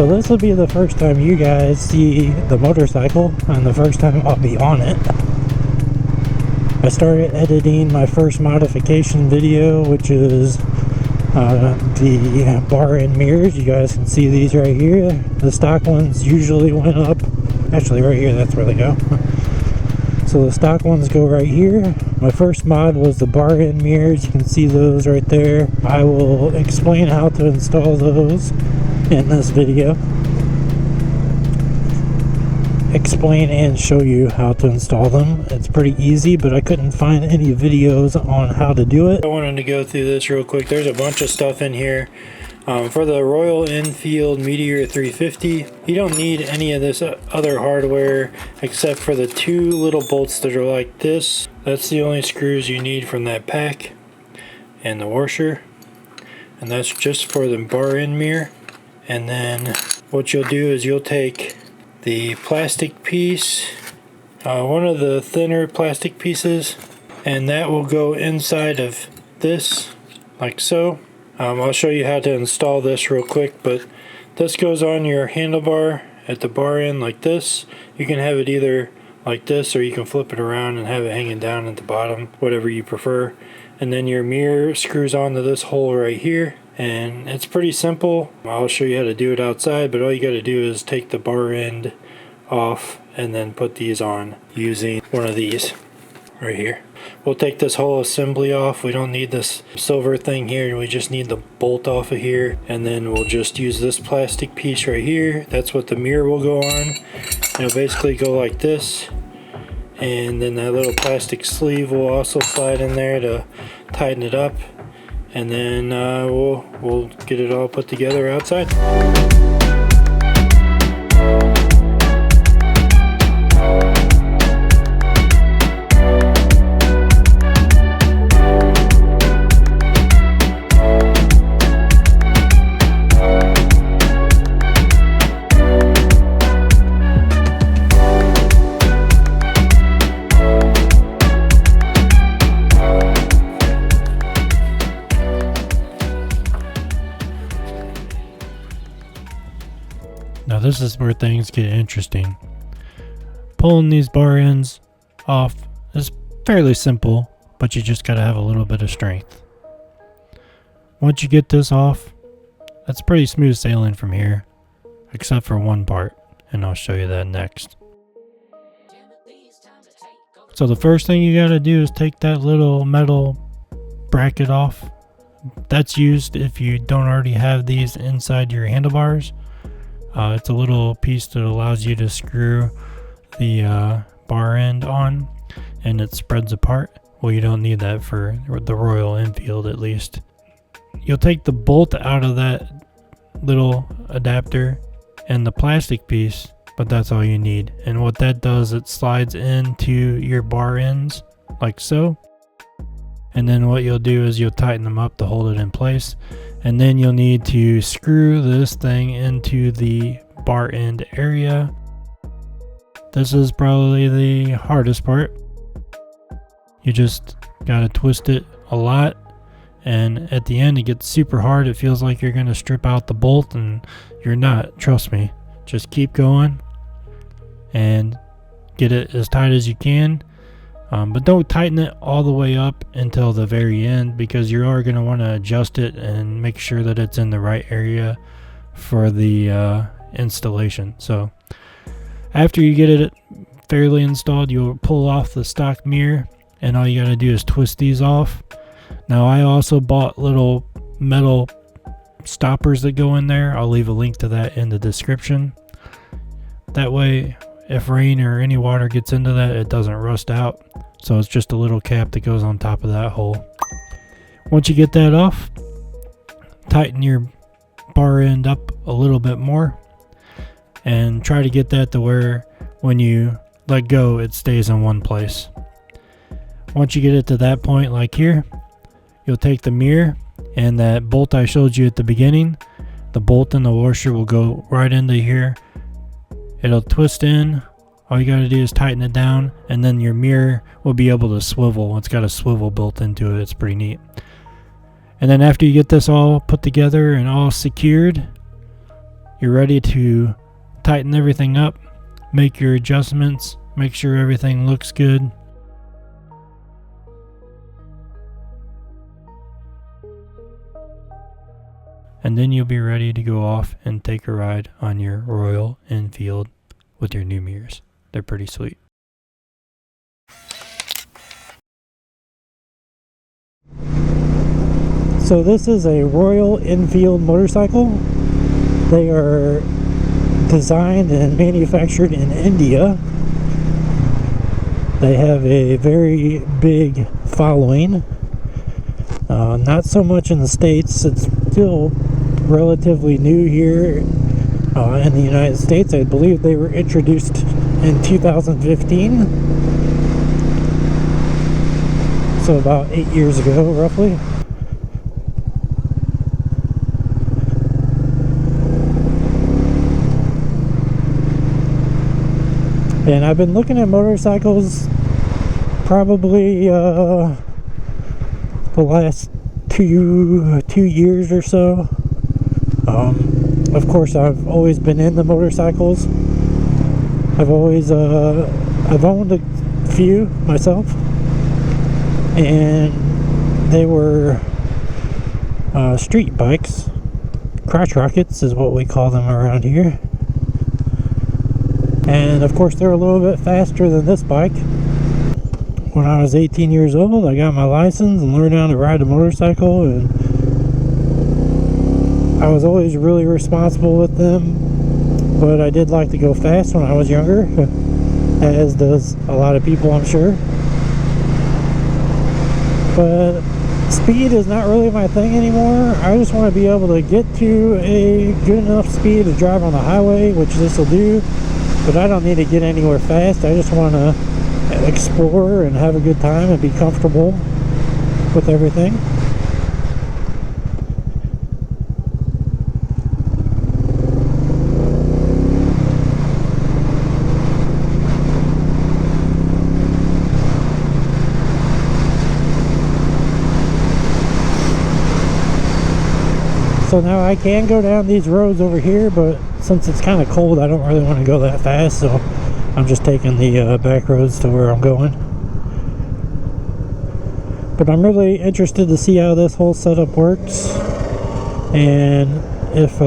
So this will be the first time you guys see the motorcycle and the first time I'll be on it. I started editing my first modification video, which is the bar end mirrors. You guys can see these right here. The stock ones usually went up, actually right here, that's where they go. So the stock ones go right here. My first mod was the bar end mirrors. You can see those right there. I will explain how to install those in this video. Explain and show you how to install them. It's pretty easy, but I couldn't find any videos on how to do it. I wanted to go through this real quick. There's a bunch of stuff in here. For the Royal Enfield Meteor 350, you don't need any of this other hardware except for the two little bolts that are like this. That's the only screws you need from that pack, and the washer, and that's just for the bar end mirror. And then what you'll do is you'll take the plastic piece, one of the thinner plastic pieces, and that will go inside of this like so. I'll show you how to install this real quick, but this goes on your handlebar at the bar end like this. You can have it either like this, or you can flip it around and have it hanging down at the bottom, whatever you prefer. And then your mirror screws onto this hole right here, and it's pretty simple. I'll show you how to do it outside, but all you got to do is take the bar end off and then put these on using one of these right here. We'll take this whole assembly off. We don't need this silver thing here. We just need the bolt off of here, and then we'll just use this plastic piece right here. That's what the mirror will go on. It'll basically go like this, and then that little plastic sleeve will also slide in there to tighten it up, and then we'll get it all put together outside. Now this is where things get interesting. Pulling these bar ends off is fairly simple, but you just gotta have a little bit of strength. Once you get this off, that's pretty smooth sailing from here, except for one part, and I'll show you that next. So the first thing you gotta do is take that little metal bracket off. That's used if you don't already have these inside your handlebars. It's a little piece that allows you to screw the bar end on, and it spreads apart. Well, you don't need that for the Royal Enfield, at least. You'll take the bolt out of that little adapter and the plastic piece, but that's all you need. And what that does, it slides into your bar ends like so. And then what you'll do is you'll tighten them up to hold it in place. And then you'll need to screw this thing into the bar end area. This is probably the hardest part. You just gotta twist it a lot, and at the end it gets super hard. It feels like you're gonna strip out the bolt, and you're not, trust me. Just keep going and get it as tight as you can. But don't tighten it all the way up until the very end, because you are going to want to adjust it and make sure that it's in the right area for the installation. So after you get it fairly installed, you'll pull off the stock mirror, and all you got to do is twist these off. Now I also bought little metal stoppers that go in there. I'll leave a link to that in the description. That way, if rain or any water gets into that, it doesn't rust out. So it's just a little cap that goes on top of that hole. Once you get that off, tighten your bar end up a little bit more, and try to get that to where when you let go, it stays in one place. Once you get it to that point, like here, you'll take the mirror and that bolt I showed you at the beginning. The bolt and the washer will go right into here. It'll twist in. All you gotta do is tighten it down, and then your mirror will be able to swivel. It's got a swivel built into it. It's pretty neat. And then after you get this all put together and all secured, you're ready to tighten everything up, make your adjustments, make sure everything looks good. And then you'll be ready to go off and take a ride on your Royal Enfield with your new mirrors. They're pretty sweet. So this is a Royal Enfield motorcycle. They are designed and manufactured in India. They have a very big following. Not so much in the States. It's still relatively new here in the United States. I believe they were introduced in 2015. So about 8 years ago, roughly. And I've been looking at motorcycles probably the last two years or so. Of course, I've always been into motorcycles. I've owned a few myself, and they were street bikes. Crotch rockets is what we call them around here. And of course, they're a little bit faster than this bike. When I was 18 years old, I got my license and learned how to ride a motorcycle, and I was always really responsible with them, but I did like to go fast when I was younger, as does a lot of people, I'm sure. But speed is not really my thing anymore. I just want to be able to get to a good enough speed to drive on the highway, which this will do, but I don't need to get anywhere fast. I just want to explore and have a good time and be comfortable with everything. So now I can go down these roads over here, but since it's kind of cold, I don't really want to go that fast, so I'm just taking the back roads to where I'm going. But I'm really interested to see how this whole setup works, and if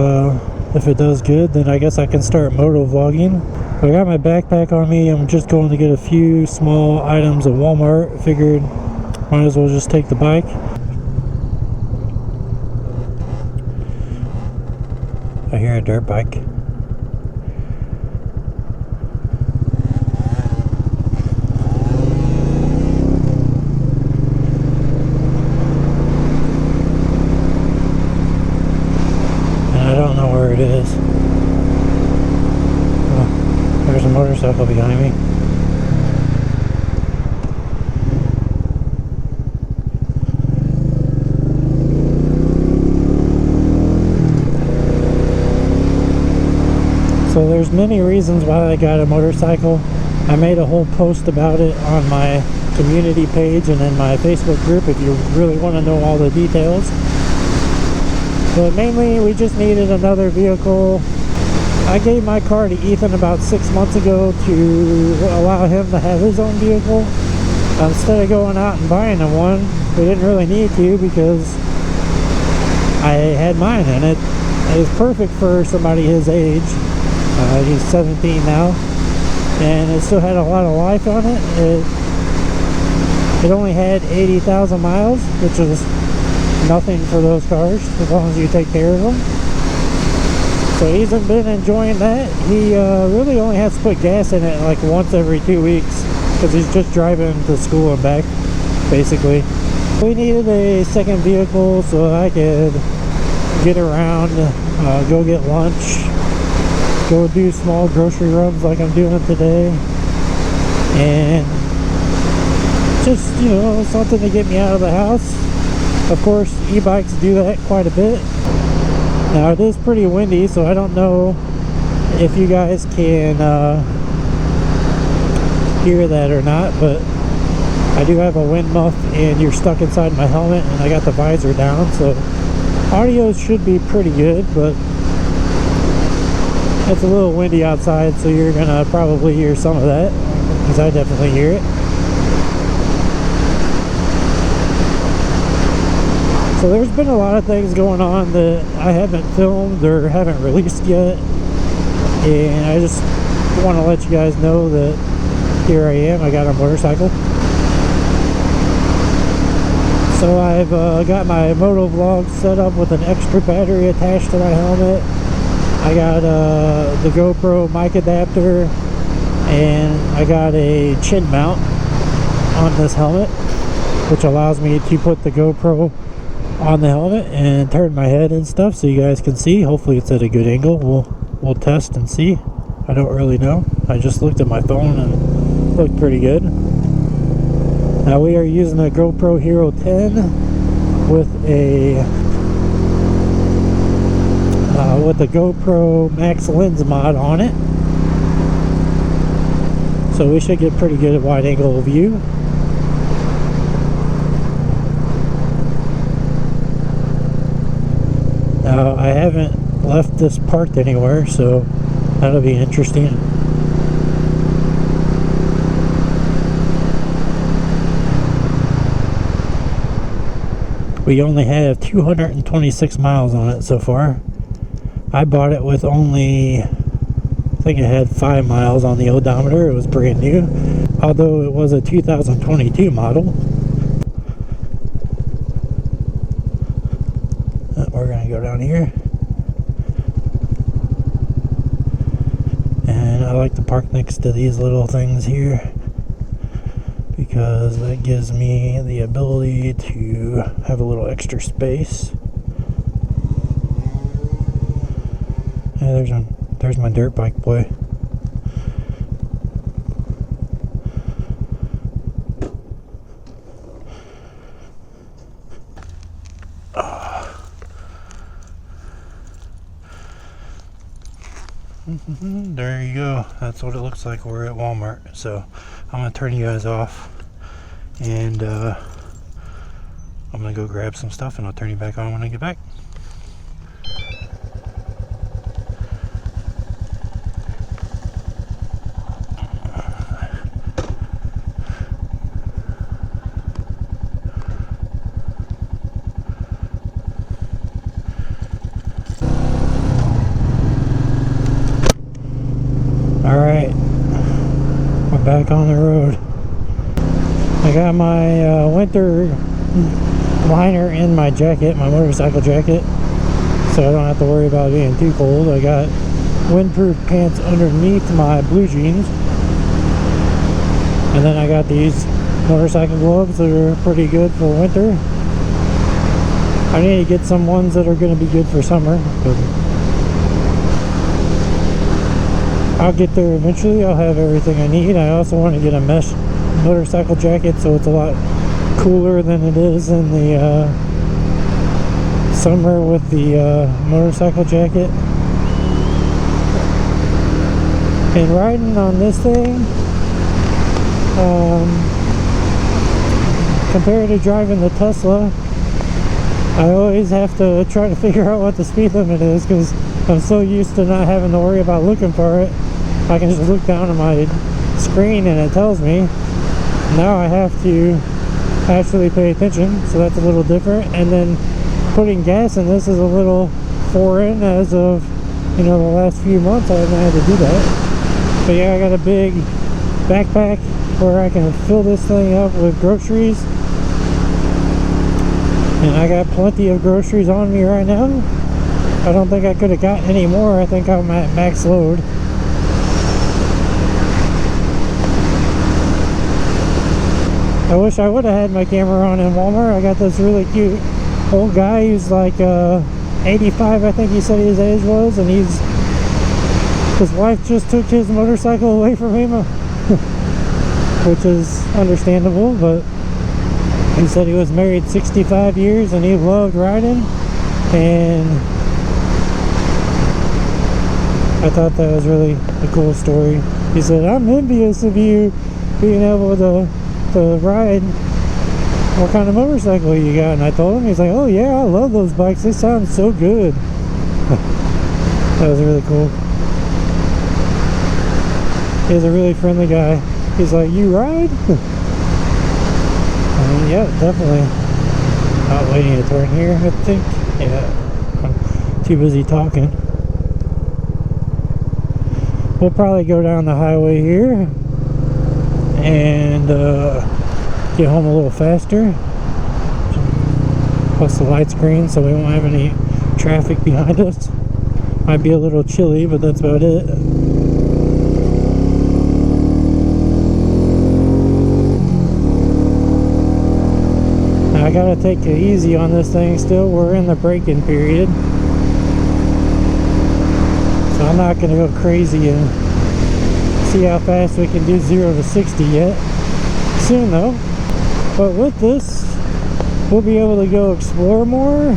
it does good, then I guess I can start moto vlogging. I got my backpack on me. I'm just going to get a few small items at Walmart. Figured might as well just take the bike. I hear a dirt bike. I don't know where it is. Oh, there's a motorcycle behind me. So there's many reasons why I got a motorcycle. I made a whole post about it on my community page and in my Facebook group if you really want to know all the details. But mainly, we just needed another vehicle. I gave my car to Ethan about 6 months ago to allow him to have his own vehicle. Instead of going out and buying him one, we didn't really need to because I had mine, and it is perfect for somebody his age. He's 17 now, and it still had a lot of life on it. It only had 80,000 miles, which is nothing for those cars as long as you take care of them. So he's been enjoying that. He really only has to put gas in it like once every 2 weeks because he's just driving to school and back, basically. We needed a second vehicle so I could get around, go get lunch, go do small grocery runs like I'm doing today, and just, you know, something to get me out of the house. Of course, e-bikes do that quite a bit. Now it is pretty windy, so I don't know if you guys can hear that or not, but I do have a wind muff and you're stuck inside my helmet, and I got the visor down, so audio should be pretty good. But It's a little windy outside, so you're gonna probably hear some of that, because I definitely hear it. So there's been a lot of things going on that I haven't filmed or haven't released yet, and I just want to let you guys know that here I am. I got a motorcycle. So I've got my moto vlog set up with an extra battery attached to my helmet. I got the GoPro mic adapter, and I got a chin mount on this helmet, which allows me to put the GoPro on the helmet and turn my head and stuff so you guys can see. Hopefully it's at a good angle. We'll test and see. I don't really know. I just looked at my phone and it looked pretty good. Now we are using a GoPro Hero 10 with a GoPro Max lens mod on it. So we should get pretty good at wide angle view. Now I haven't left this parked anywhere, so that'll be interesting. We only have 226 miles on it so far. I bought it with only, I think it had 5 miles on the odometer. It was brand new, although it was a 2022 model. We're gonna go down here, and I like to park next to these little things here because that gives me the ability to have a little extra space. Yeah, there's my dirt bike boy. There you go. That's what it looks like. We're at Walmart. So I'm gonna turn you guys off, and I'm gonna go grab some stuff, and I'll turn you back on when I get back. Alright, we're back on the road. I got my winter liner in my jacket, my motorcycle jacket, so I don't have to worry about being too cold. I got windproof pants underneath my blue jeans, and then I got these motorcycle gloves that are pretty good for winter. I need to get some ones that are going to be good for summer, but I'll get there eventually. I'll have everything I need. I also want to get a mesh motorcycle jacket so it's a lot cooler than it is in the summer with the motorcycle jacket. And riding on this thing, compared to driving the Tesla, I always have to try to figure out what the speed limit is because I'm so used to not having to worry about looking for it. I can just look down at my screen and it tells me. Now I have to actually pay attention, so that's a little different. And then putting gas in this is a little foreign as of, you know, the last few months. I haven't had to do that. But yeah, I got a big backpack where I can fill this thing up with groceries. And I got plenty of groceries on me right now. I don't think I could have got any more. I think I'm at max load. I wish I would have had my camera on in Walmart. I got this really cute old guy who's like 85, I think he said his age was, and his wife just took his motorcycle away from him, which is understandable, but he said he was married 65 years and he loved riding, and I thought that was really a cool story. He said, "I'm envious of you being able to ride. What kind of motorcycle you got?" And I told him. He's like, "Oh yeah, I love those bikes. They sound so good." That was really cool. He's a really friendly guy. He's like, "You ride?" Yeah, definitely. Not waiting to turn here, I think. Yeah, I'm too busy talking. We'll probably go down the highway here and get home a little faster. Plus the light's green, so we won't have any traffic behind us. Might be a little chilly, but that's about it. Now I gotta take it easy on this thing still. We're in the break-in period. So I'm not gonna go crazy and see how fast we can do 0 to 60 yet. Soon though. But with this, we'll be able to go explore more.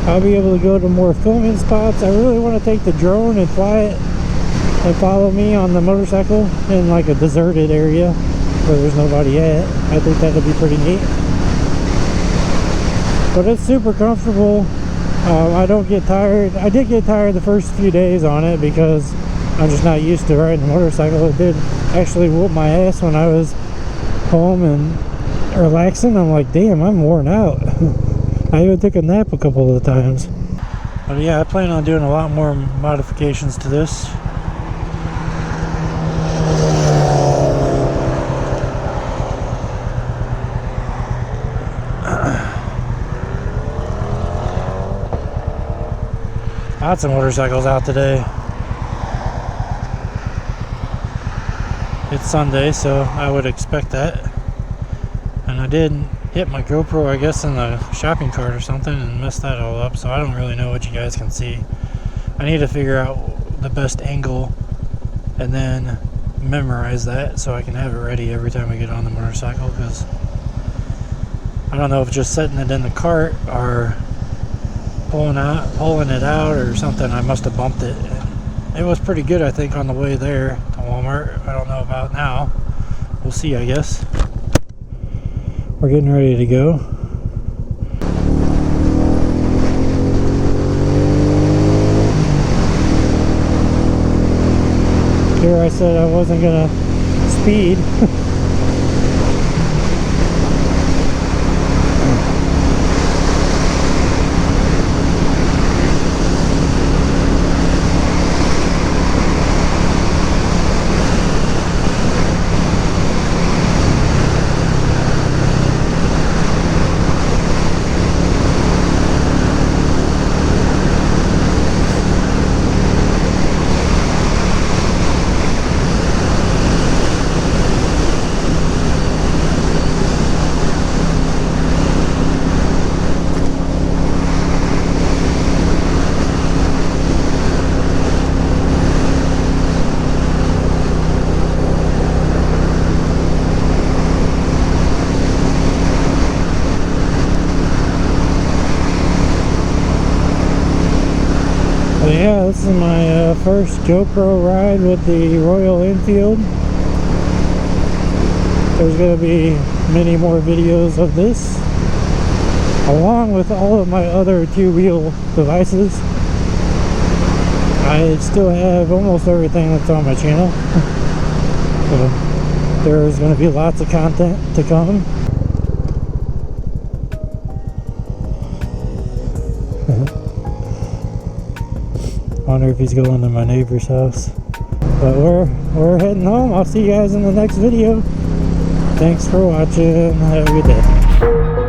I'll be able to go to more filming spots. I really want to take the drone and fly it and follow me on the motorcycle in like a deserted area where there's nobody at. I think that'll be pretty neat. But it's super comfortable. I don't get tired. I did get tired the first few days on it because I'm just not used to riding a motorcycle. It did actually whoop my ass when I was home and relaxing. I'm like, damn, I'm worn out. I even took a nap a couple of times. But yeah, I plan on doing a lot more modifications to this. Lots of motorcycles out today. It's Sunday, so I would expect that. And I did hit my GoPro, I guess, in the shopping cart or something and messed that all up, so I don't really know what you guys can see. I need to figure out the best angle and then memorize that so I can have it ready every time I get on the motorcycle, because I don't know if just setting it in the cart or pulling it out or something. I must have bumped it. It was pretty good, I think, on the way there to Walmart. I don't know about now. We'll see, I guess. We're getting ready to go. Here I said I wasn't gonna speed. But yeah, this is my first GoPro ride with the Royal Enfield. There's going to be many more videos of this, along with all of my other two-wheel devices. I still have almost everything that's on my channel. So there's going to be lots of content to come. Wonder if he's going to my neighbor's house. But we're heading home. I'll see you guys in the next video. Thanks for watching. Have a good day.